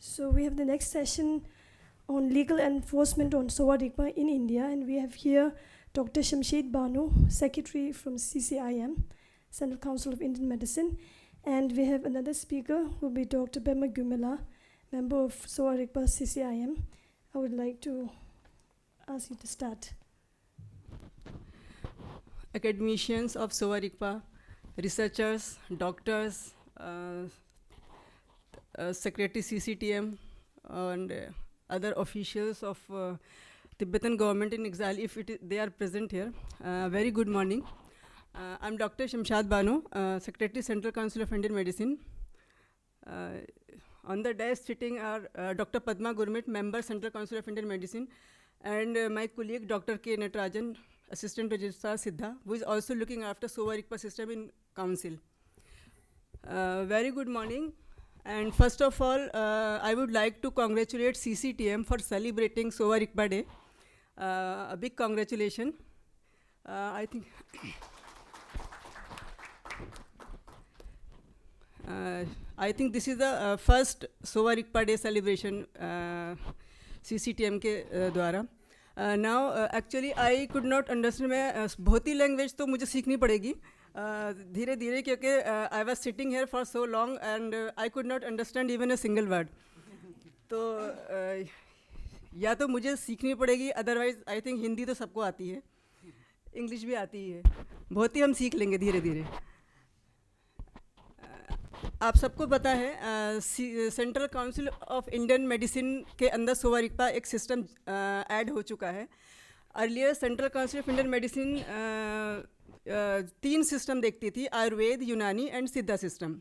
So we have the next session on legal enforcement on SOA RIGPA in India, and we have here Dr. Shamshed Banu, Secretary from CCIM, Central Council of Indian Medicine, and we have another speaker who will be Dr. Bema Gumela, member of SOA RIGPA CCIM. I would like to ask you to start. Academicians of SOA RIGPA, researchers, doctors, Secretary CCTM, and other officials of Tibetan government in exile, if they are present here. Very good morning. I'm Dr. Shamshed Banu, Secretary Central Council of Indian Medicine. On the dais sitting are Dr. Padma Gurmit, member Central Council of Indian Medicine, and my colleague Dr. K. Natarajan, Assistant Registrar Siddha, who is also looking after SOA RIGPA system in Council. Very good morning. And first of all, I would like to congratulate CCTM for celebrating SOA RIGPA Day. A big congratulations. I think this is the first SOA RIGPA Day celebration CCTM के द्वारा. Now actually I could not understand. मैं भौतिक language तो मुझे सीखनी पड़ेगी धीरे धीरे, क्योंकि I was sitting here for so long and I could not understand even a single word. तो या तो मुझे सीखनी पड़ेगी, अदरवाइज आई थिंक हिंदी तो सबको आती है, इंग्लिश भी आती है, बहुत ही हम सीख लेंगे धीरे धीरे. आप सबको पता है central council of Indian medicine के अंदर SOA RIGPA एक सिस्टम ऐड हो चुका है. Earlier central council of Indian medicine 3 system देखती थी, आयुर्वेद, यूनानी एंड सिद्धा सिस्टम.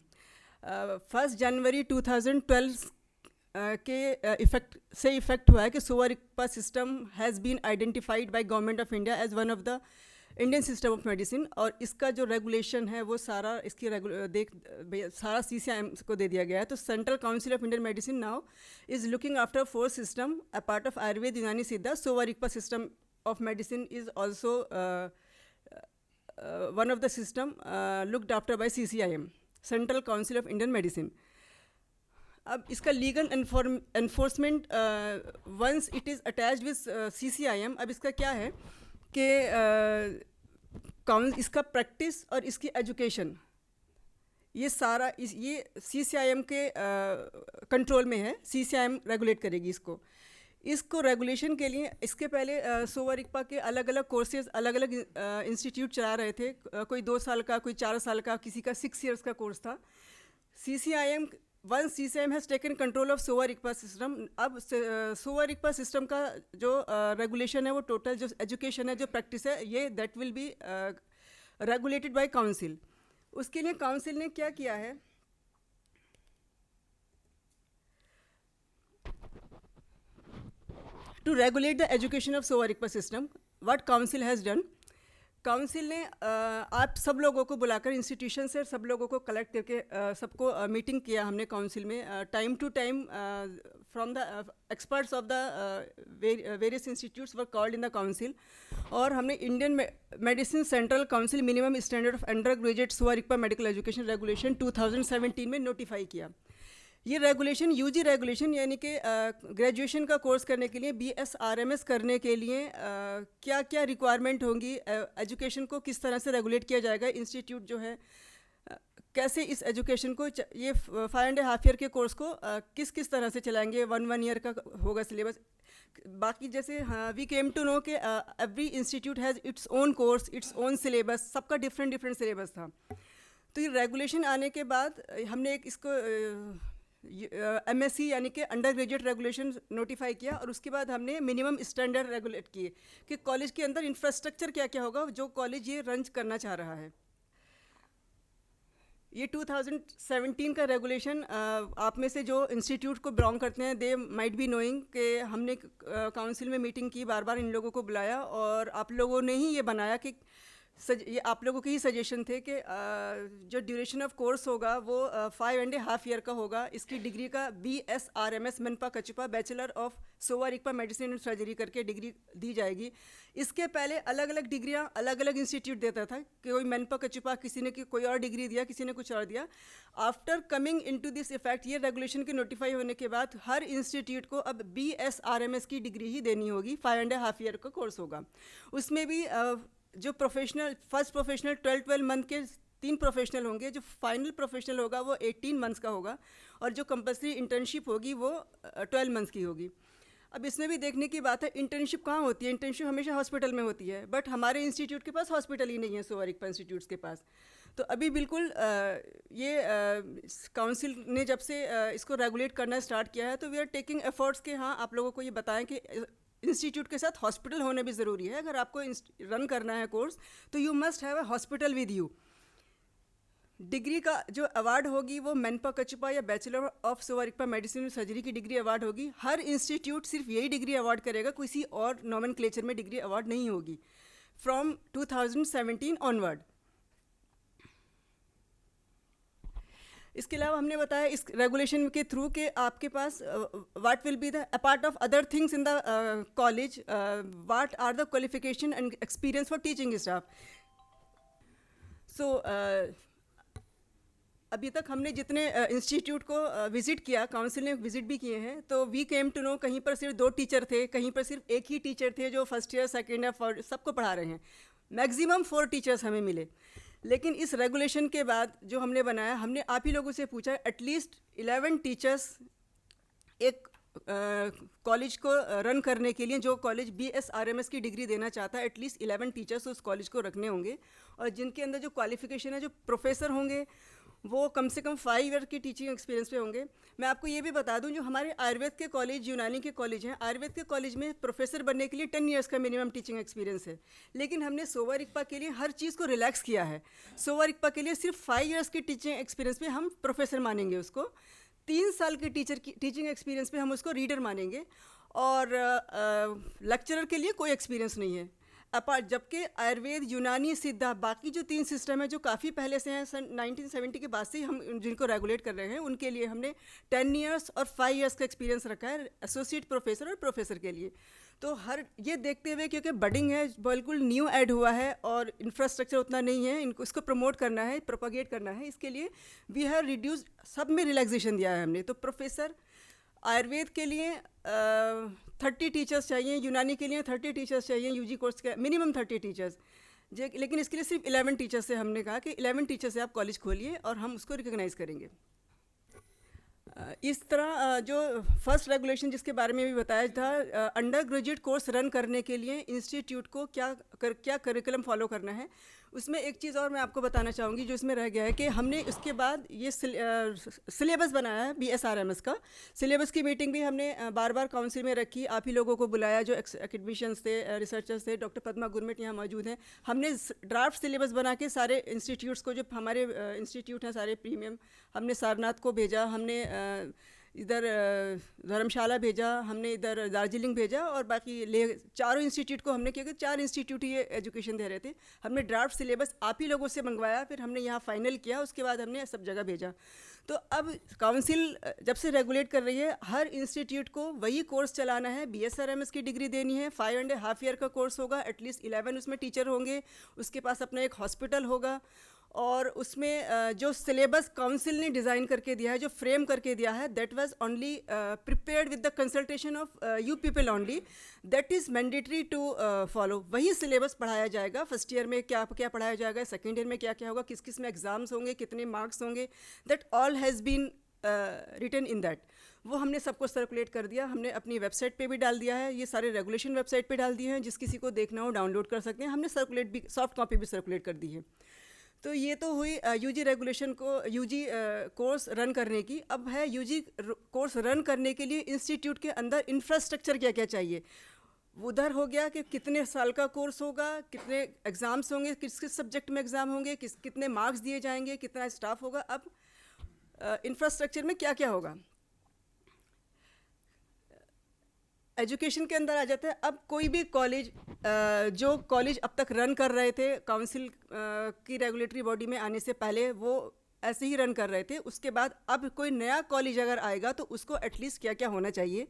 1 जनवरी 2012 के इफेक्ट हुआ है कि SOA RIGPA system has been identified by government of India as one of the Indian system of medicine. और इसका जो रेगुलेशन है वो सारा इसकी सारा CCIM को दे दिया गया है. तो central council of Indian medicine now is looking after 4 system a part of Ayurveda, यूनानी, सिद्धा. SOA RIGPA system of medicine is also one of the system looked after by CCIM, Central Council of Indian Medicine. अब इसका legal enforcement once it is attached with CCIM. अब इसका क्या है कि इसका प्रैक्टिस और इसकी एजुकेशन ये सारा ये CCIM के कंट्रोल में है. CCIM रेगुलेट करेगी इसको रेगुलेशन के लिए. इसके पहले SOA RIGPA के अलग अलग कोर्सेज अलग अलग इंस्टीट्यूट चला रहे थे. कोई 2 साल का, कोई 4 साल का, किसी का 6 years का कोर्स था. CCIM has taken control of SOA RIGPA system. अब SOA RIGPA सिस्टम का जो रेगुलेशन है वो टोटल जो एजुकेशन है, जो प्रैक्टिस है, ये that will be regulated by council. उसके लिए काउंसिल ने क्या किया है, to regulate the education of SOA RIGPA system, what council has done, council ने आप सब लोगों को बुलाकर इंस्टीट्यूशन से सब लोगों को कलेक्ट करके सबको मीटिंग किया हमने काउंसिल में. Time to time from the experts of the various institutes were called in the council. और हमने Indian medicine central council minimum standard of under graduate SOA RIGPA medical education regulation 2017 में notify किया. ये regulation UG regulation यानी कि graduation का course करने के लिए, BSRMS करने के लिए क्या क्या रिक्वायरमेंट होंगी, एजुकेशन को किस तरह से रेगुलेट किया जाएगा, इंस्टीट्यूट जो है कैसे इस एजुकेशन को, ये 5.5 year के कोर्स को किस किस तरह से चलाएंगे, 1 year का होगा सिलेबस. बाकी जैसे हाँ वी केम टू नो कि every institute has its own course, its own syllabus, सबका डिफरेंट सिलेबस था. तो ये रेगुलेशन आने के बाद हमने एक इसको MSc यानी कि अंडर ग्रेजुएट रेगुलेशन नोटिफाई किया. और उसके बाद हमने मिनिमम स्टैंडर्ड रेगुलेट किए कि कॉलेज के अंदर इंफ्रास्ट्रक्चर क्या क्या होगा जो कॉलेज ये रन करना चाह रहा है. ये 2017 का रेगुलेशन आप में से जो इंस्टीट्यूट को बिलोंग करते हैं दे माइट बी नोइंग कि हमने काउंसिल में मीटिंग की, बार बार इन लोगों को बुलाया और आप लोगों ने ही ये बनाया कि ये आप लोगों के ही सजेशन थे कि जो ड्यूरेशन ऑफ कोर्स होगा वो 5.5 ईयर का होगा। इसकी डिग्री का BSRMS Menpa Kachupa bachelor of Sowa Rigpa medicine and surgery करके डिग्री दी जाएगी। इसके पहले अलग अलग डिग्रियां अलग अलग इंस्टीट्यूट देता था, कोई मनपा कचपा, किसी ने कोई और डिग्री दिया, किसी ने कुछ और दिया। After coming into this effect, ये रेगुलेशन के नोटिफाई होने के बाद हर इंस्टीट्यूट को अब BSRMS की डिग्री ही देनी होगी। 5.5 ईयर का कोर्स होगा। उसमें भी जो प्रोफेशनल, फर्स्ट प्रोफेशनल 12 मंथ के 3 प्रोफेशनल होंगे, जो फाइनल प्रोफेशनल होगा वो 18 मंथ्स का होगा, और जो कंपलसरी इंटर्नशिप होगी वो 12 मंथ्स की होगी। अब इसमें भी देखने की बात है, इंटर्नशिप कहाँ होती है? इंटर्नशिप हमेशा हॉस्पिटल में होती है, बट हमारे इंस्टीट्यूट के पास हॉस्पिटल ही नहीं है, सोवा रिगपा इंस्टीट्यूट्स के पास। तो अभी बिल्कुल ये काउंसिल ने जब से इसको रेगुलेट करना स्टार्ट किया है, तो वी आर टेकिंग एफर्ट्स कि हाँ, आप लोगों को ये बताएं कि इंस्टीट्यूट के साथ हॉस्पिटल होना भी ज़रूरी है। अगर आपको रन करना है कोर्स, तो you must have a hospital with you. Degree का जो अवार्ड होगी वो मनपा कचपा या bachelor of Sowa Rigpa medicine surgery की डिग्री अवार्ड होगी। हर इंस्टीट्यूट सिर्फ यही डिग्री अवार्ड करेगा, किसी और नॉमेनक्लेचर में डिग्री अवार्ड नहीं होगी फ्रॉम 2017 ऑनवर्ड। इसके अलावा हमने बताया इस रेगुलेशन के थ्रू कि आपके पास what will be the apart of other things in the college, what are the qualification and experience for teaching staff. So अभी तक हमने जितने इंस्टीट्यूट को विज़िट किया, काउंसिल ने विज़िट भी किए हैं, तो वी केम टू नो कहीं पर सिर्फ 2 टीचर थे, कहीं पर सिर्फ एक ही टीचर थे जो फर्स्ट ईयर, सेकेंड ईयर सबको पढ़ा रहे हैं। मैक्सिमम 4 टीचर्स हमें मिले। लेकिन इस रेगुलेशन के बाद जो हमने बनाया, हमने आप ही लोगों से पूछा एटलीस्ट 11 टीचर्स एक कॉलेज को रन करने के लिए, जो कॉलेज BSRMS की डिग्री देना चाहता है, एटलीस्ट 11 टीचर्स उस कॉलेज को रखने होंगे, और जिनके अंदर जो क्वालिफिकेशन है, जो प्रोफेसर होंगे वो कम से कम 5 ईयर की टीचिंग एक्सपीरियंस पे होंगे। मैं आपको ये भी बता दूं, जो हमारे आयुर्वेद के कॉलेज, यूनानी के कॉलेज हैं, आयुर्वेद के कॉलेज में प्रोफेसर बनने के लिए 10 ईयर्स का मिनिमम टीचिंग एक्सपीरियंस है। लेकिन हमने सोवा रिगपा के लिए हर चीज़ को रिलैक्स किया है। सोवा रिगपा के लिए सिर्फ 5 ईयर्स की टीचिंग एक्सपीरियंस पे हम प्रोफेसर मानेंगे उसको, 3 साल के टीचिंग एक्सपीरियंस पे हम उसको रीडर मानेंगे, और लेक्चरर के लिए कोई एक्सपीरियंस नहीं है अपार्ट। जबकि आयुर्वेद, यूनानी, सिद्धा, बाकी जो 3 सिस्टम है जो काफ़ी पहले से हैं, सन 1970 के बाद से ही हम जिनको रेगुलेट कर रहे हैं, उनके लिए हमने 10 ईयर्स और 5 ईयर्स का एक्सपीरियंस रखा है एसोसिएट प्रोफेसर और प्रोफेसर के लिए। तो हर ये देखते हुए, क्योंकि बडिंग है, बिल्कुल न्यू ऐड हुआ है और इंफ्रास्ट्रक्चर उतना नहीं है, इनको इसको प्रमोट करना है, प्रोपागेट करना है, इसके लिए वी हैव रिड्यूस, सब में रिलैक्सेशन दिया है हमने। तो प्रोफेसर आयुर्वेद के लिए 30 टीचर्स चाहिए, यूनानी के लिए 30 टीचर्स चाहिए, यूजी कोर्स के मिनिमम 30 टीचर्स। लेकिन इसके लिए सिर्फ 11 टीचर्स से हमने कहा कि 11 टीचर से आप कॉलेज खोलिए और हम उसको रिकॉग्नाइज़ करेंगे। इस तरह जो फर्स्ट रेगुलेशन जिसके बारे में भी बताया था, अंडर ग्रेजुएट कोर्स रन करने के लिए इंस्टीट्यूट को क्या करिकुलम फॉलो करना है, उसमें एक चीज़ और मैं आपको बताना चाहूँगी जो इसमें रह गया है कि हमने उसके बाद ये सिलेबस बनाया है BSRMS का। सिलेबस की मीटिंग भी हमने बार बार काउंसिल में रखी, आप ही लोगों को बुलाया, जो एकेडमिशियंस थे, रिसर्चर्स थे, डॉक्टर पद्मा गुरमिट यहाँ मौजूद हैं। हमने ड्राफ्ट सिलेबस बना के सारे इंस्टीट्यूट्स को, जो हमारे इंस्टीट्यूट हैं सारे प्रीमियम, हमने सारनाथ को भेजा, हमने इधर धर्मशाला भेजा, हमने इधर दार्जिलिंग भेजा, और बाकी चारों इंस्टीट्यूट को हमने, क्योंकि 4 इंस्टीट्यूट ये एजुकेशन दे रहे थे, हमने ड्राफ्ट सिलेबस आप ही लोगों से मंगवाया, फिर हमने यहाँ फाइनल किया, उसके बाद हमने सब जगह भेजा। तो अब काउंसिल जब से रेगुलेट कर रही है, हर इंस्टीट्यूट को वही कोर्स चलाना है, BSRMS की डिग्री देनी है, 5.5 ईयर का कोर्स होगा, एटलीस्ट 11 उसमें टीचर होंगे, उसके पास अपना एक हॉस्पिटल होगा, और उसमें जो सिलेबस काउंसिल ने डिज़ाइन करके दिया है, जो फ्रेम करके दिया है, that was only prepared with the consultation of you people only, that is mandatory to follow. वही सिलेबस पढ़ाया जाएगा। फर्स्ट ईयर में क्या क्या पढ़ाया जाएगा, सेकेंड ईयर में क्या क्या होगा, किस किस में एग्ज़ाम्स होंगे, कितने मार्क्स होंगे, that all has been written in that. वो हमने सबको सर्कुलेट कर दिया, हमने अपनी वेबसाइट पे भी डाल दिया है, ये सारे रेगुलेशन वेबसाइट पे डाल दिए हैं, जिस किसी को देखना हो डाउनलोड कर सकते हैं। हमने सर्कुलेट भी, सॉफ्ट कॉपी भी सर्कुलेट कर दी है। तो ये तो हुई यूजी रेगुलेशन को, यूजी कोर्स रन करने की। अब है यूजी कोर्स रन करने के लिए इंस्टीट्यूट के अंदर इंफ्रास्ट्रक्चर क्या क्या चाहिए। उधर हो गया कि कितने साल का कोर्स होगा, कितने एग्ज़ाम्स होंगे, किस किस सब्जेक्ट में एग्ज़ाम होंगे, कितने मार्क्स दिए जाएंगे, कितना स्टाफ होगा। अब इंफ्रास्ट्रक्चर में क्या क्या होगा। एजुकेशन के अंदर आ जाते हैं। अब कोई भी कॉलेज जो कॉलेज अब तक रन कर रहे थे काउंसिल की रेगुलेटरी बॉडी में आने से पहले, वो ऐसे ही रन कर रहे थे। उसके बाद अब कोई नया कॉलेज अगर आएगा तो उसको एटलीस्ट क्या क्या होना चाहिए।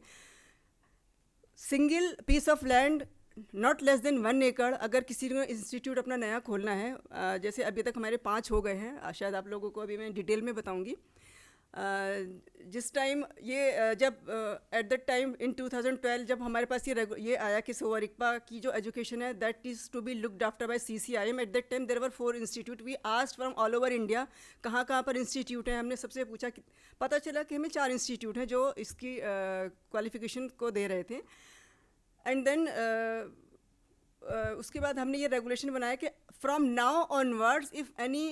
Single piece of land not less than 1 एकड़। अगर किसी को इंस्टीट्यूट अपना नया खोलना है, जैसे अभी तक हमारे 5 हो गए हैं, शायद आप लोगों को अभी मैं डिटेल में बताऊंगी। जिस टाइम ये जब एट दैट टाइम इन 2012 जब हमारे पास ये आया कि सोवा रिगपा की जो एजुकेशन है that is to be looked after by CCIM, at that time there were 4 institute. We asked from all over India कहाँ कहाँ पर इंस्टीट्यूट हैं। हमने सबसे पूछा, पता चला कि हमें 4 इंस्टीट्यूट हैं जो इसकी क्वालिफिकेशन को दे रहे थे। एंड देन उसके बाद हमने ये रेगुलेशन बनाया कि from now onwards if any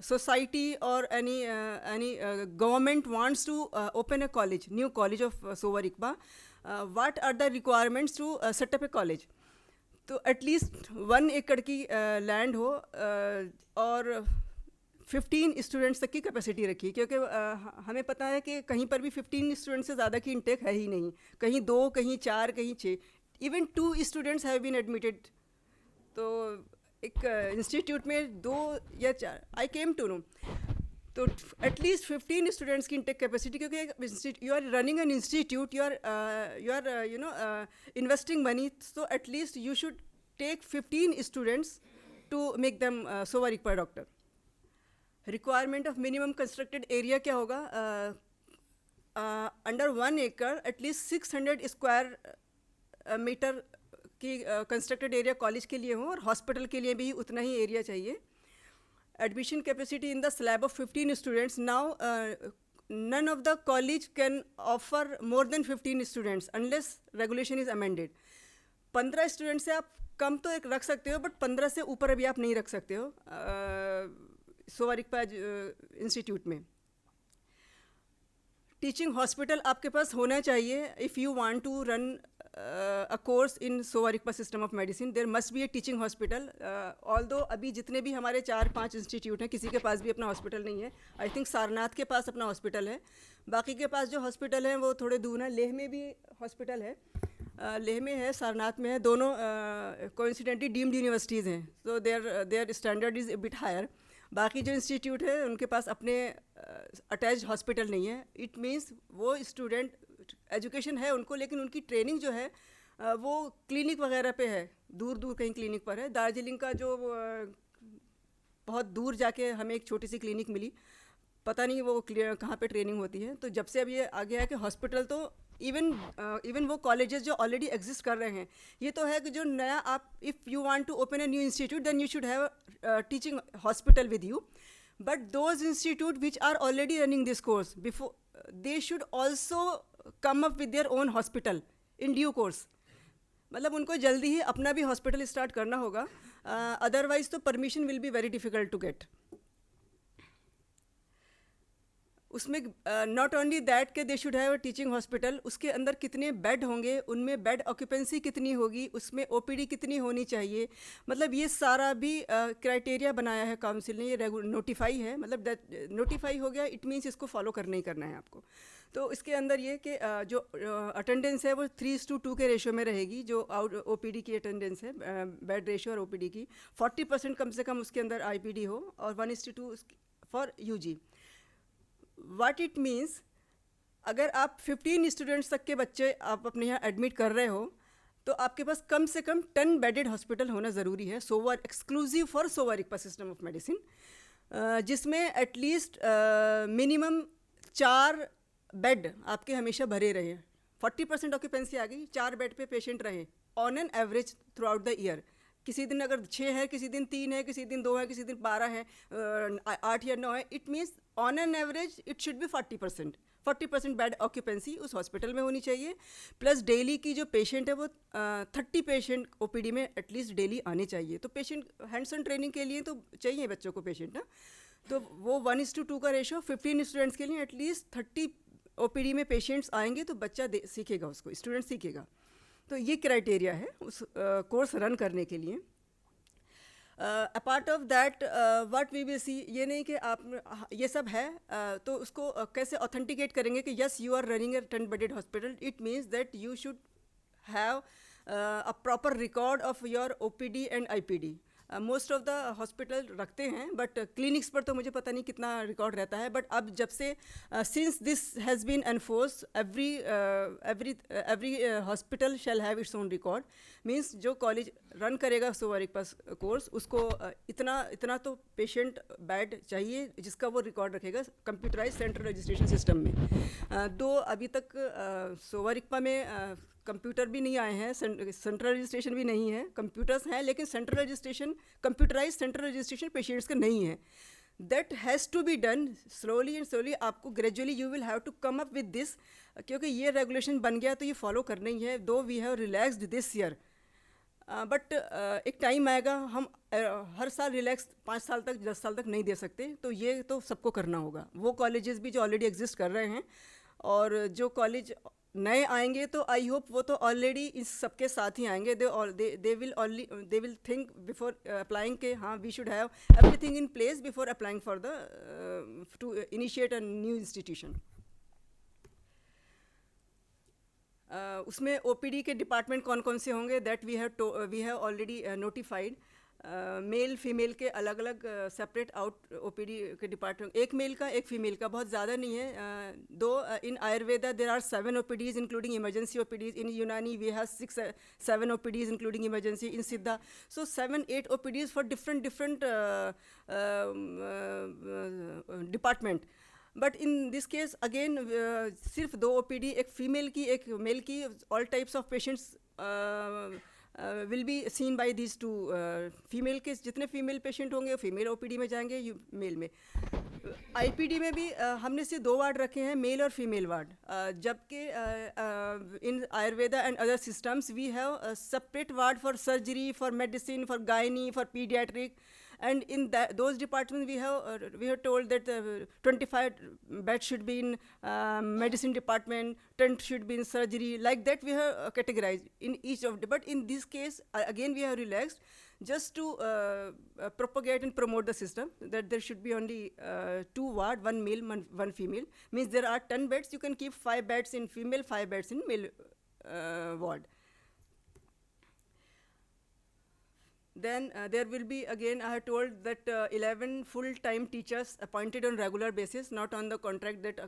society or any government wants to open a college, new college of Sowa Rigpa, what are the requirements to set up a college? तो at least 1 एकड़ की land हो और 15 students तक की capacity रखी, क्योंकि हमें पता है कि कहीं पर भी 15 स्टूडेंट्स से ज़्यादा की इंटेक है ही नहीं। कहीं 2, कहीं 4, कहीं 6, even 2 students have been admitted. तो एक इंस्टीट्यूट में 2 या 4 आई केम टू नो, तो एटलीस्ट 15 स्टूडेंट्स की इंटेक कैपेसिटी, क्योंकि you are running an institute, you are you know investing money, तो at least you should take 15 students to make them Sowa Rigpa doctor. Requirement of minimum constructed area क्या होगा? Under 1 एकड़ at least 600 square metre कि constructed area college के लिए हो, और hospital के लिए भी उतना ही एरिया चाहिए। Admission capacity in the slab of 15 students. Now none of the college can offer more than 15 students unless regulation is amended. 15 student से आप कम तो एक रख सकते हो, बट 15 से ऊपर अभी आप नहीं रख सकते हो सोवा रिगपा इंस्टीट्यूट में। टीचिंग हॉस्पिटल आपके पास होना चाहिए। If you want to run a course in Sowa Rigpa system of medicine, there must be a teaching hospital. Although अभी जितने भी हमारे 4-5 इंस्टीट्यूट हैं, किसी के पास भी अपना हॉस्पिटल नहीं है। आई थिंक सारनाथ के पास अपना हॉस्पिटल है, बाकी के पास जो हॉस्पिटल हैं वो थोड़े दूर हैं। लेह में भी हॉस्पिटल है, लेह में है, सारनाथ में है, दोनों कोइंसिडेंटली डीम्ड यूनिवर्सिटीज़ हैं, तो their standard is bit higher. बाकी जो इंस्टीट्यूट है उनके पास अपने अटैच्ड हॉस्पिटल नहीं है। इट मीन्स वो स्टूडेंट एजुकेशन है उनको, लेकिन उनकी ट्रेनिंग जो है वो क्लिनिक वगैरह पे है, दूर दूर कहीं क्लिनिक पर है। दार्जिलिंग का जो बहुत दूर जाके हमें एक छोटी सी क्लिनिक मिली, पता नहीं वो कहाँ पे ट्रेनिंग होती है। तो जब से अब ये आ गया है कि हॉस्पिटल, तो इवन वो कॉलेजेस जो ऑलरेडी एग्जिस्ट कर रहे हैं, ये तो है कि जो नया आप if you want to open a new institute then you should have teaching hospital with you, but those institute which are already running this course before they should also come up with their own hospital in due course. मतलब उनको जल्दी ही अपना भी hospital start करना होगा, otherwise तो permission will be very difficult to get. उसमें not only that के they should have a teaching hospital, उसके अंदर कितने बेड होंगे, उनमें बेड ऑक्यूपेंसी कितनी होगी, उसमें OPD कितनी होनी चाहिए, मतलब ये सारा भी क्राइटेरिया बनाया है काउंसिल ने। ये नोटिफाई है, मतलब नोटिफाई हो गया, इट मीन्स इसको फॉलो करना ही करना है आपको। तो इसके अंदर ये कि जो अटेंडेंस है वो 3:2 के रेशो में रहेगी, जो OPD की अटेंडेंस है, बेड रेशो और OPD की 40% कम से कम उसके अंदर IPD हो, और 1:2 for UG। What it means, अगर आप 15 स्टूडेंट्स तक के बच्चे आप अपने यहाँ एडमिट कर रहे हो, तो आपके पास कम से कम 10 बेडेड हॉस्पिटल होना ज़रूरी है, Sowa exclusive for Sowa Rigpa system of medicine, जिसमें एटलीस्ट मिनिमम 4 बेड आपके हमेशा भरे रहे। 40% ऑक्यूपेंसी आ गई, 4 बेड पे पेशेंट रहे on an average through out the year. किसी दिन अगर 6 है, किसी दिन 3 है, किसी दिन 2 है, किसी दिन 12 है, 8 या 9 है, it means on an average it should be 40% bed occupancy उस हॉस्पिटल में होनी चाहिए। प्लस डेली की जो पेशेंट है वो 30 पेशेंट OPD में एटलीस्ट डेली आने चाहिए। तो पेशेंट हैंड्स ऑन ट्रेनिंग के लिए तो चाहिए बच्चों को पेशेंट ना, तो वो 1:2 का रेशो 15 स्टूडेंट्स के लिए एटलीस्ट 30 OPD में पेशेंट्स आएंगे तो बच्चा सीखेगा, उसको स्टूडेंट सीखेगा। तो ये क्राइटेरिया है उस कोर्स रन करने के लिए। Apart of that what we will see, ये नहीं कि आप ये सब है तो उसको कैसे ऑथेंटिकेट करेंगे कि yes you are running a 10 bedded hospital. It means that you should have a proper record of your OPD and IPD. Most of the hospital रखते हैं बट क्लिनिक्स पर तो मुझे पता नहीं कितना रिकॉर्ड रहता है. बट अब जब से since this has been enforce, every hospital shall have its own record. Means जो कॉलेज रन करेगा सोवा रिग्पा कोर्स, उसको इतना तो पेशेंट बेड चाहिए जिसका वो रिकॉर्ड रखेगा कंप्यूटराइज सेंट्रल रजिस्ट्रेशन सिस्टम में. दो अभी तक सोवा रिग्पा में कंप्यूटर भी नहीं आए हैं, सेंट्रल रजिस्ट्रेशन भी नहीं है. कंप्यूटर्स हैं लेकिन central registration, computerise central registration patients का नहीं है. That has to be done slowly and slowly. आपको gradually you will have to come up with this, क्योंकि ये रेगुलेशन बन गया तो ये फॉलो करना ही है. Though we have relaxed this year but एक टाइम आएगा हम हर साल रिलैक्स 5 साल तक 10 साल तक नहीं दे सकते. तो ये तो सबको करना होगा. वो कॉलेजेस भी जो ऑलरेडी एग्जिस्ट कर रहे हैं और जो कॉलेज नए आएंगे तो आई होप वो तो ऑलरेडी इस सबके साथ ही आएंगे. They will think before applying के हाँ we should have everything in place before applying for the to initiate a new institution. उसमें OPD के डिपार्टमेंट कौन कौन से होंगे, that we have already notified. Male female के अलग अलग सेपरेट आउट OPD के डिपार्टमेंट, एक मेल का एक फीमेल का, बहुत ज़्यादा नहीं है. Though in Ayurveda there are 7 OPDs including emergency OPDs. इन यूनानी we have 7 OPDs including emergency. In Siddha so 7-8 OPDs for different department. But in this case again सिर्फ 2 OPD, एक फीमेल की एक मेल की. All types of patients will be seen by these two. Female के जितने female patient होंगे female OPD में जाएंगे, मेल में. IPD में भी हमने सिर्फ 2 वार्ड रखे हैं, मेल और फीमेल वार्ड. जबकि in Ayurveda and other systems we have separate ward for surgery, for medicine, for gynae, for paediatric. And in those departments we have told that 25 beds should be in medicine department, 10 should be in surgery. Like that we have categorized in each of the. But in this case again we have relaxed just to propagate and promote the system, that there should be only 2 ward, 1 male, 1 female. Means there are 10 beds, you can keep 5 beds in female, 5 beds in male ward. Then there will be again, I have told that 11 full-time teachers appointed on regular basis, not on the contract that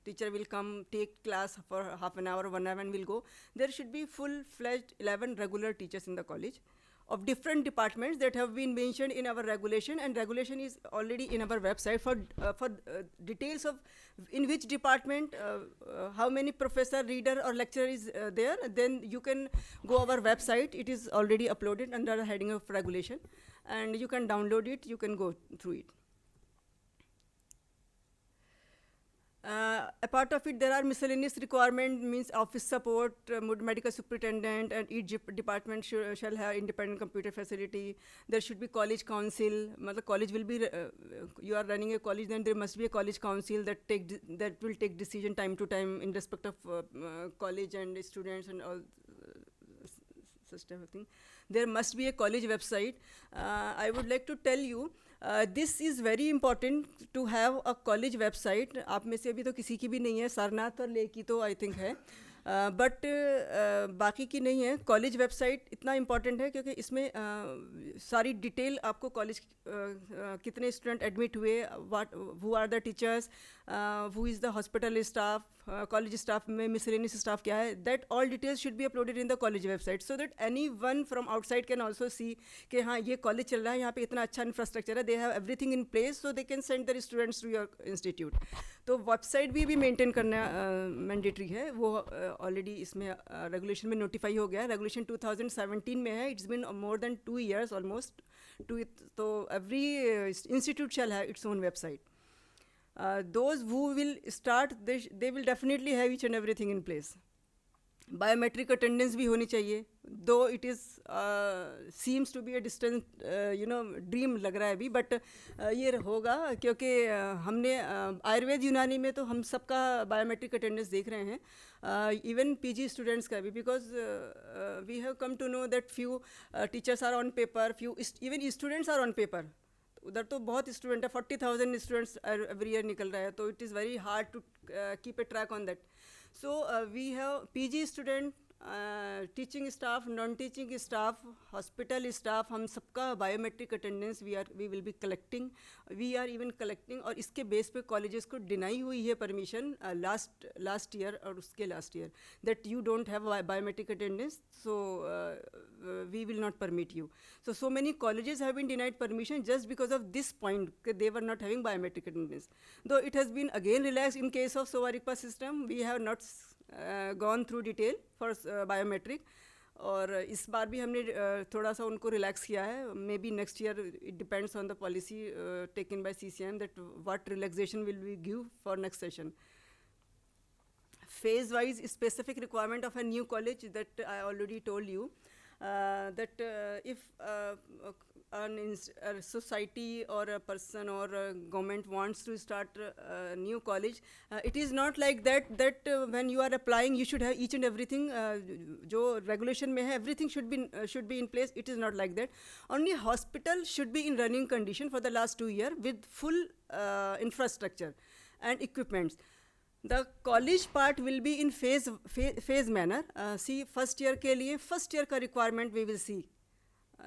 teacher will come take class for half an hour, 1 hour and will go. There should be full-fledged 11 regular teachers in the college of different departments that have been mentioned in our regulation, and regulation is already in our website for details of in which department how many professor, reader or lecturer is there. Then you can go our website, it is already uploaded under the heading of regulation, and you can download it, you can go through it. Apart of it, there are miscellaneous requirement, means office support, medical superintendent, and each department shall have independent computer facility. There should be college council. Matlab college will be, you are running a college, then there must be a college council that will take decision time to time in respect of college and students and all such type of thing. There must be a college website. I would like to tell you, this is very important to have a college website. आप में से अभी तो किसी की भी नहीं है, सारनाथ और ले की तो आई थिंक है, बट बाकी की नहीं है. कॉलेज वेबसाइट इतना इम्पॉर्टेंट है क्योंकि इसमें सारी डिटेल आपको कॉलेज कितने स्टूडेंट एडमिट हुए, what who are the teachers, who is the hospital staff, college staff में मिसलेनियस स्टाफ क्या है, that all details should be uploaded in the college website, so that any one from outside can also see कि हाँ ये college चल रहा है, यहाँ पे इतना अच्छा इंफ्रास्ट्रक्चर है, they have everything in place, so they can send their students to your institute. तो वेबसाइट भी मेंटेन करना मैंडेटरी है. वो ऑलरेडी इसमें रेगुलेशन में नोटिफाई हो गया. रेगुलेशन 2017 में है. It's been more than 2 years almost to it. तो every institute shall have its own website. Those who will start, they will definitely have each and everything in place. Biometric attendance भी होनी चाहिए, though it is seems to be a distant dream लग रहा है अभी, but ये होगा क्योंकि हमने आयुर्वेद यूनानी में तो हम सबका बायोमेट्रिक अटेंडेंस देख रहे हैं, इवन पीजी स्टूडेंट्स का भी, because we have come to know that few teachers are on paper, few even students are on paper. उधर तो बहुत स्टूडेंट है, 40,000 स्टूडेंट्स एवरी ईयर निकल रहा है, तो it is very hard to keep a track on that. So we have PG student, teaching staff, non-teaching staff, hospital staff, हम सबका biometric attendance we will be collecting, we are even collecting, और इसके base पे colleges को deny हुई है permission last year और उसके last year that you don't have biometric attendance, so we will not permit you. So many colleges have been denied permission just because of this point, that they were not having biometric attendance. Though it has been again relaxed in case of Sowa Rigpa system, we have not gone through detail for biometric, और इस बार भी हमने थोड़ा सा उनको relax किया है. May be next year it depends on the policy taken by CCM that what relaxation will we give for next session. Phase wise specific requirement of a new college that I already told you, that if a society or a person or a government wants to start a new college, it is not like that when you are applying you should have each and everything jo regulation mein hai, everything should be in place. It is not like that. Only hospital should be in running condition for the last 2 years with full infrastructure and equipments. The college part will be in phase manner. See, first year के लिए first year का requirement we will see,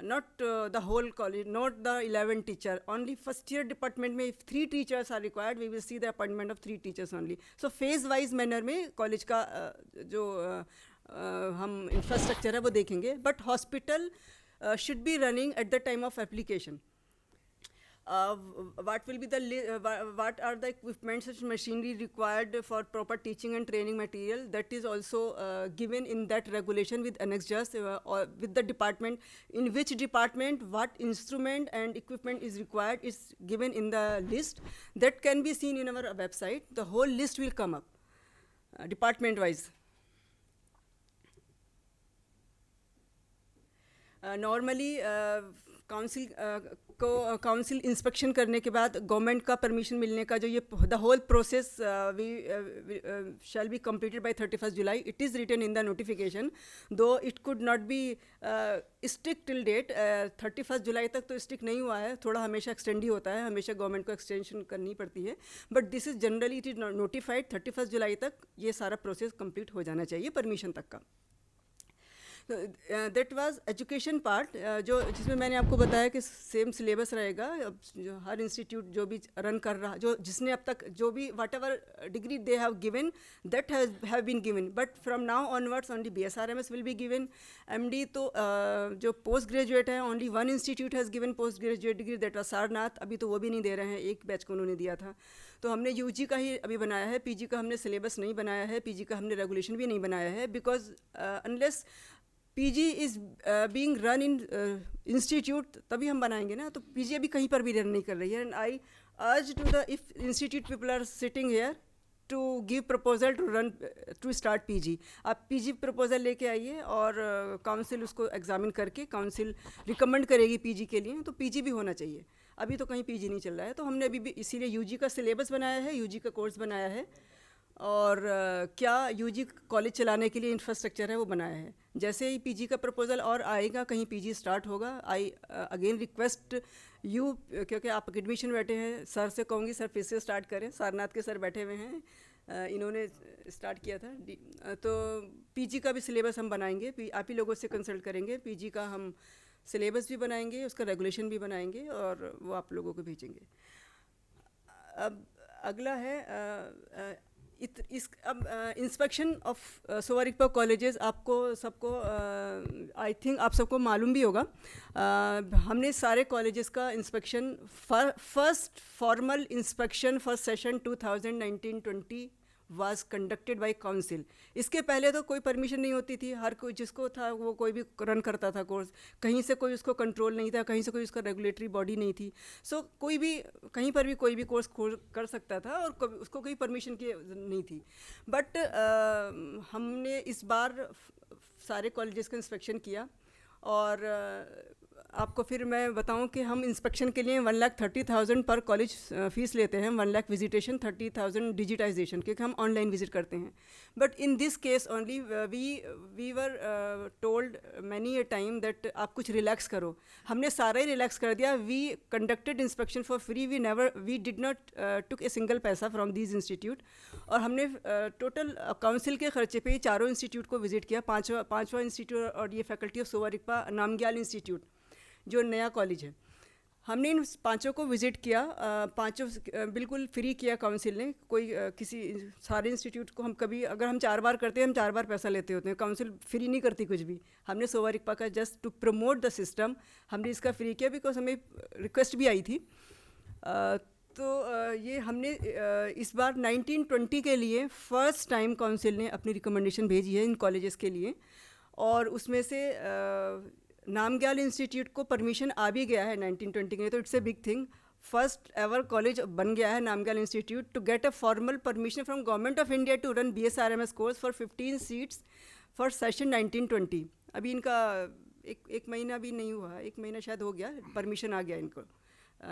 not the whole college, not the 11 teacher. Only first year department में if 3 teachers are required, we will see the appointment of 3 teachers only. So phase wise manner में college का जो हम infrastructure है वो देखेंगे. But hospital should be running at the time of application. What will be what are the equipments and machinery required for proper teaching and training material, that is also given in that regulation with annex just or with the department, in which department what instrument and equipment is required is given in the list that can be seen in our website. The whole list will come up department wise. Normally council inspection करने के बाद government का permission मिलने का जो ये the whole process shall be completed by 31st July. It is written in the notification, though it could not be strict till date. 31st July तक तो स्ट्रिक्ट नहीं हुआ है, थोड़ा हमेशा एक्सटेंड ही होता है, हमेशा गवर्नमेंट को एक्सटेंशन करनी पड़ती है. But this is generally it is notified 31st July तक ये सारा प्रोसेस कंप्लीट हो जाना चाहिए परमिशन तक का. दैट वाज एजुकेशन पार्ट, जो जिसमें मैंने आपको बताया कि सेम सिलेबस रहेगा. जो हर इंस्टीट्यूट जो भी रन कर रहा, जो जिसने अब तक जो भी whatever degree they have given that have been given, but from now onwards only BSRMS will be given. MD तो जो पोस्ट ग्रेजुएट है, only 1 institute has given post graduate degree, that was Sarnath. अभी तो वो भी नहीं दे रहे हैं, एक बैच को उन्होंने दिया था. तो हमने UG का ही अभी बनाया है, PG का हमने सिलेबस नहीं बनाया है, PG का हमने रेगुलेशन भी नहीं बनाया है, because unless PG is being run in institute तभी हम बनाएंगे ना. तो PG अभी कहीं पर भी रन नहीं कर रही है. And I urge to the if institute people are sitting here to give proposal to run to start PG. आप PG प्रपोजल लेके आइए और काउंसिल उसको एग्जामिन करके काउंसिल रिकमेंड करेगी PG के लिए, तो PG भी होना चाहिए. अभी तो कहीं PG नहीं चल रहा है, तो हमने अभी भी इसीलिए UG का सिलेबस बनाया है, UG का कोर्स बनाया है, और क्या UG कॉलेज चलाने के लिए इंफ्रास्ट्रक्चर है वो बनाया है. जैसे ही PG का प्रपोजल और आएगा, कहीं PG स्टार्ट होगा, आई अगेन रिक्वेस्ट यू, क्योंकि आप एडमिशन बैठे हैं, सर से कहूँगी सर फिर से स्टार्ट करें. सारनाथ के सर बैठे हुए हैं, इन्होंने स्टार्ट किया था. तो PG का भी सिलेबस हम बनाएंगे, आप ही लोगों से कंसल्ट करेंगे. PG का हम सिलेबस भी बनाएंगे, उसका रेगुलेशन भी बनाएंगे और वो आप लोगों को भेजेंगे. अब अगला है अब inspection of Sowa Rigpa colleges. आपको सबको आई थिंक आप सबको मालूम भी होगा, हमने सारे कॉलेजेस का inspection first formal inspection for session 2019-20 was conducted by council. इसके पहले तो कोई परमिशन नहीं होती थी, हर कोई जिसको था वो कोई भी रन करता था कोर्स, कहीं से कोई उसको कंट्रोल नहीं था, कहीं से कोई उसका रेगुलेटरी बॉडी नहीं थी। सो कोई भी कहीं पर भी कोई भी कोर्स कर सकता था और उसको कोई परमिशन की नहीं थी। बट हमने इस बार सारे कॉलेजेस का इंस्पेक्शन किया और आपको फिर मैं बताऊं कि हम इंस्पेक्शन के लिए 1,30,000 पर कॉलेज फ़ीस लेते हैं, 1 लाख विजिटेशन, 30,000 डिजिटाइजेशन, क्योंकि हम ऑनलाइन विजिट करते हैं। But in this case only we were told many a time that आप कुछ रिलैक्स करो। हमने सारा ही रिलैक्स कर दिया। We conducted inspection for free, we did not took a single पैसा फ्रॉम दीज इंस्टीट्यूट। और हमने टोटल काउंसिल के खर्चे पे चारों इंस्टीट्यूट को विजिट किया, पाँचवा इंस्टीट्यूट और ये faculty of Sowa Rigpa Namgyal institute जो नया कॉलेज है। हमने इन पांचों को विज़िट किया, पांचों बिल्कुल फ्री किया काउंसिल ने। कोई किसी सारे इंस्टीट्यूट को हम कभी अगर हम 4 बार करते हैं, हम 4 बार पैसा लेते होते हैं, काउंसिल फ्री नहीं करती कुछ भी। हमने सोवा रिगपा का just to promote the system हमने इसका फ्री किया, बिकॉज हमें रिक्वेस्ट भी आई थी। ये हमने इस बार 1920 के लिए फ़र्स्ट टाइम काउंसिल ने अपनी रिकमेंडेशन भेजी है इन कॉलेजेस के लिए, और उसमें से नामग्याल इंस्टीट्यूट को परमिशन आ भी गया है 1920 के, तो it's a big thing. First ever college बन गया है Namgyal institute to get a formal permission from government of India to run BSRMS course for 15 seats for session 1920। अभी इनका एक महीना भी नहीं हुआ, 1 महीना शायद हो गया, परमिशन आ गया इनको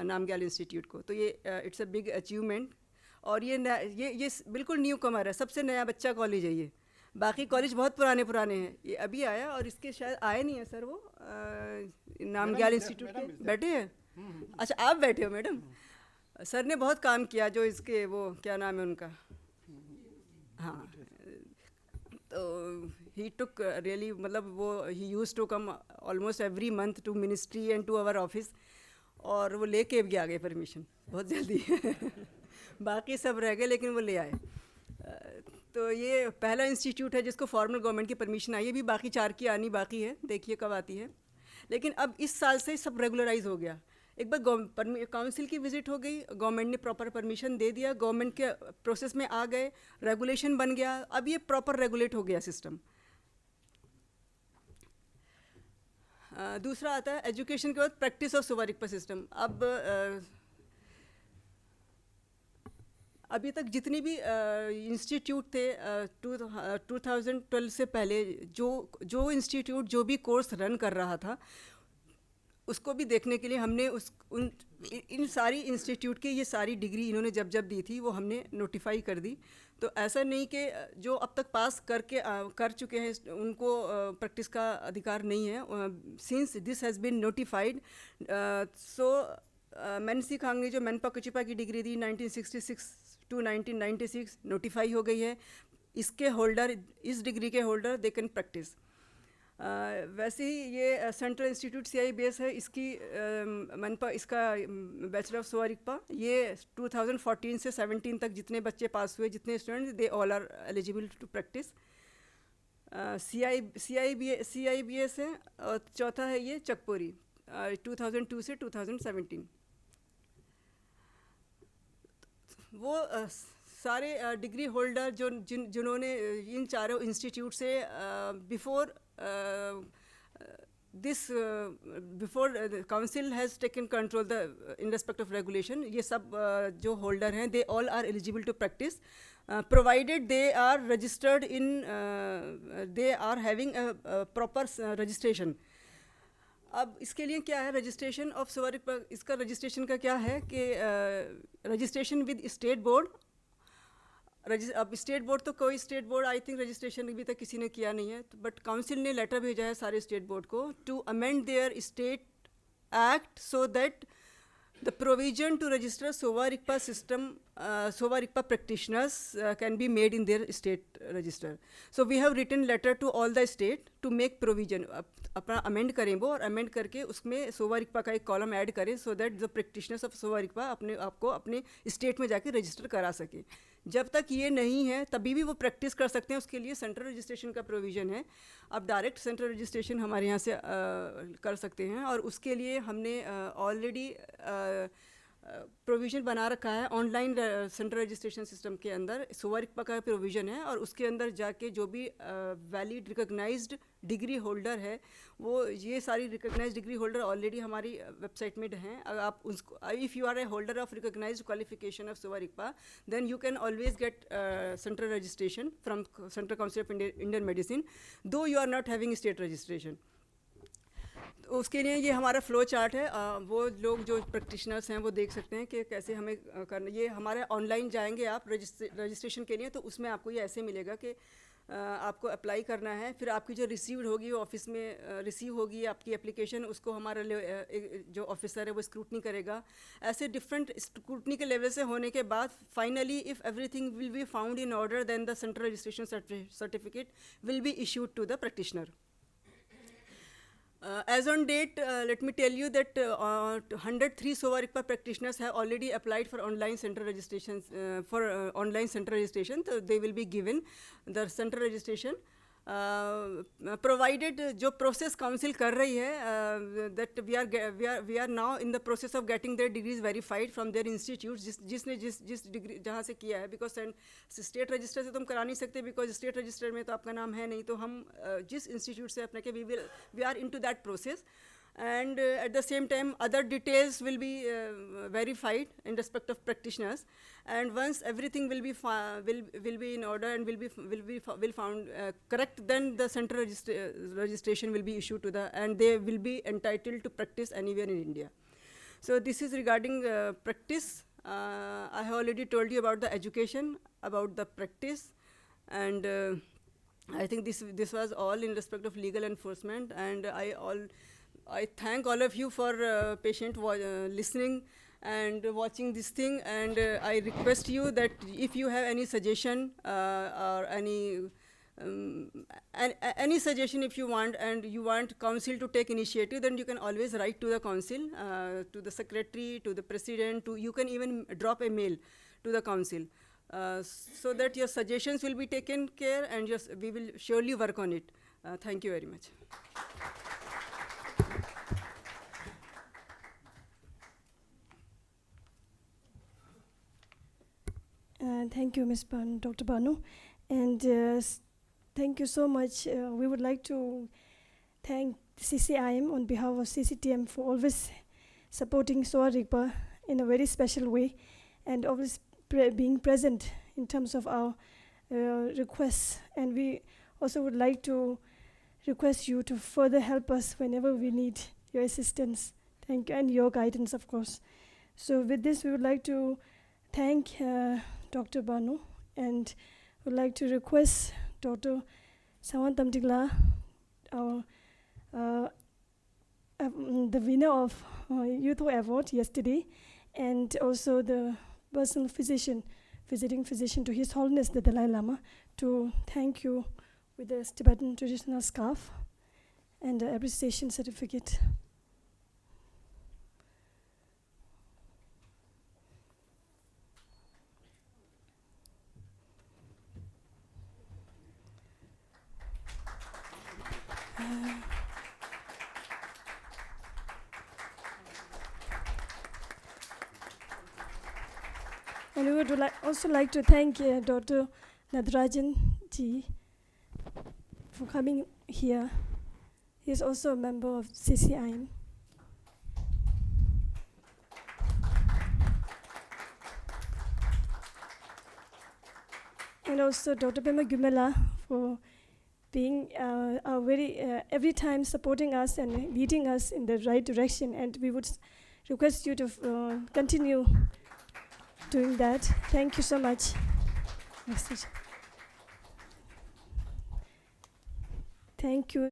नामग्याल इंस्टीट्यूट को। तो ये इट्स अ बिग अचीवमेंट। और ये बिल्कुल न्यू कमर है, सबसे नया बच्चा कॉलेज है ये। बाकी कॉलेज बहुत पुराने हैं, ये अभी आया। और इसके शायद आए नहीं है सर, वो नामग्याल इंस्टीट्यूट के बैठे हैं। अच्छा, आप बैठे हो मैडम। सर ने बहुत काम किया, जो इसके वो क्या नाम है उनका, हाँ, तो ही टुक रियली, मतलब वो ही use to come almost every month to ministry and to our office, और वो लेके भी आ गए परमिशन बहुत जल्दी। बाकी सब रह गए, लेकिन वो ले आए। तो ये पहला इंस्टीट्यूट है जिसको फॉर्मल गवर्नमेंट की परमिशन आई है। भी बाकी 4 की आनी बाकी है, देखिए कब आती है। लेकिन अब इस साल से सब रेगुलराइज हो गया। एक बार काउंसिल की विजिट हो गई, गवर्नमेंट ने प्रॉपर परमिशन दे दिया, गवर्नमेंट के प्रोसेस में आ गए, रेगुलेशन बन गया, अब ये प्रॉपर रेगुलेट हो गया सिस्टम। दूसरा आता है एजुकेशन के बाद practice of Sowa Rigpa system. अब अभी तक जितनी भी इंस्टीट्यूट थे 2012 से पहले, जो इंस्टीट्यूट जो भी कोर्स रन कर रहा था, उसको भी देखने के लिए हमने इन सारी इंस्टीट्यूट की ये सारी डिग्री इन्होंने जब दी थी वो हमने नोटिफाई कर दी। तो ऐसा नहीं कि जो अब तक पास कर चुके हैं उनको प्रैक्टिस का अधिकार नहीं है। Since this has been notified, so मेनसी खांगनी जो मेनपा कुचिपा की डिग्री दी 1966 टू 1996 नोटिफाई हो गई है। इसके होल्डर, इस डिग्री के होल्डर दे कैन प्रैक्टिस। वैसे ही ये सेंट्रल इंस्टीट्यूट CIBS है, इसकी मनपा, इसका बैचलर ऑफ सोवा रिगपा, ये 2014 से 17 तक जितने बच्चे पास हुए, जितने students, they all are eligible to practice. CIBS है, और चौथा है ये चकपोरी 2002 से 2017। वो सारे डिग्री होल्डर जिन्होंने इन चारों इंस्टीट्यूट से before council has taken control in respect of regulation, ये सब जो होल्डर हैं, they all are eligible to practice provided they are registered in, they are having proper registration. अब इसके लिए क्या है रजिस्ट्रेशन ऑफ सोवा रिगपा, इसका रजिस्ट्रेशन का क्या है कि रजिस्ट्रेशन विद स्टेट बोर्ड। अब स्टेट बोर्ड तो कोई state board I think registration अभी तक किसी ने किया नहीं है, बट काउंसिल ने लेटर भेजा है सारे स्टेट बोर्ड को to amend their state act so that the provision to register Sowa Rigpa system, Sowa Rigpa practitioners can be made in their state register. So we have written letter to all the state to make provision. अपना amend करें वो, और amend करके उसमें सोवा रिगपा का एक column add करें so that the practitioners of Sowa Rigpa अपने आपको अपने स्टेट में जाके रजिस्टर करा सकें। जब तक ये नहीं है तभी भी वो प्रैक्टिस कर सकते हैं, उसके लिए सेंट्रल रजिस्ट्रेशन का प्रोविज़न है। अब डायरेक्ट सेंट्रल रजिस्ट्रेशन हमारे यहाँ से कर सकते हैं, और उसके लिए हमने ऑलरेडी प्रोविज़न बना रखा है ऑनलाइन सेंट्रल रजिस्ट्रेशन सिस्टम के अंदर सोवा रिक्पा का प्रोविज़न है, और उसके अंदर जाके जो भी वैलिड रिकॉग्नाइज्ड डिग्री होल्डर है वो ये सारी रिकॉग्नाइज्ड डिग्री होल्डर ऑलरेडी हमारी वेबसाइट में हैं. अगर आप उसको if you are a holder of recognised qualification of Sowa Rigpa then you can always get central registration from central council of Indian medicine though you are not having state registration. उसके लिए ये हमारा फ़्लो चार्ट है. वो लोग जो practitioners हैं वो देख सकते हैं कि कैसे हमें करना. ये हमारे ऑनलाइन जाएंगे आप रजिस्ट्रेशन के लिए तो उसमें आपको ये ऐसे मिलेगा कि आपको अप्लाई करना है, फिर आपकी जो रिसीव्ड होगी वो ऑफिस में रिसीव होगी आपकी एप्लीकेशन, उसको हमारा जो ऑफिसर है वो स्क्रूटनी करेगा. ऐसे डिफरेंट स्क्रूटनी के लेवल से होने के बाद finally if everything will be found in order then the central registration certificate will be issued to the practitioner. As on date, let me tell you that 103 SOVA RICPA practitioners have already applied for online central registrations. Online central registration, so they will be given the central registration. Provided जो process council कर रही है that we are now in the process of getting their degrees verified from their institutes जिसने जिस degree जहाँ से किया है, because स्टेट रजिस्टर से तो हम करा नहीं सकते because स्टेट रजिस्टर में तो आपका नाम है नहीं, तो हम जिस इंस्टीट्यूट से अपने के we are into that process. And at the same time other details will be verified in respect of practitioners, and once everything will be in order and will found correct, then the central registration will be issued to and they will be entitled to practice anywhere in India. So this is regarding practice. I have already told you about the education, about the practice, and I think this was all in respect of legal enforcement. And I thank all of you for patient listening and watching this thing, and I request you that if you have any suggestion or any suggestion if you want, and you want council to take initiative, then you can always write to the council, to the secretary, to the president, you can even drop a mail to the council, so that your suggestions will be taken care, and we will surely work on it. Thank you very much. Thank you, Dr. Banu, and thank you so much. We would like to thank CCIM on behalf of CCTM for always supporting SOVA RICPA in a very special way, and always being present in terms of our requests. And we also would like to request you to further help us whenever we need your assistance. Thank you, and your guidance, of course. So with this, we would like to thank Dr. Banu, and would like to request Dr. Sawan Tamtikla, the winner of Youth Award yesterday, and also the personal physician, visiting physician to His Holiness the Dalai Lama, to thank you with the Tibetan traditional scarf and the appreciation certificate. And we would also like to thank Dr. Nadrajan ji for coming here. He is also a member of CCIM. And also Dr. Pema Gumela for being every time supporting us and leading us in the right direction. And we would request you to continue doing that. Thank you so much. Thank you.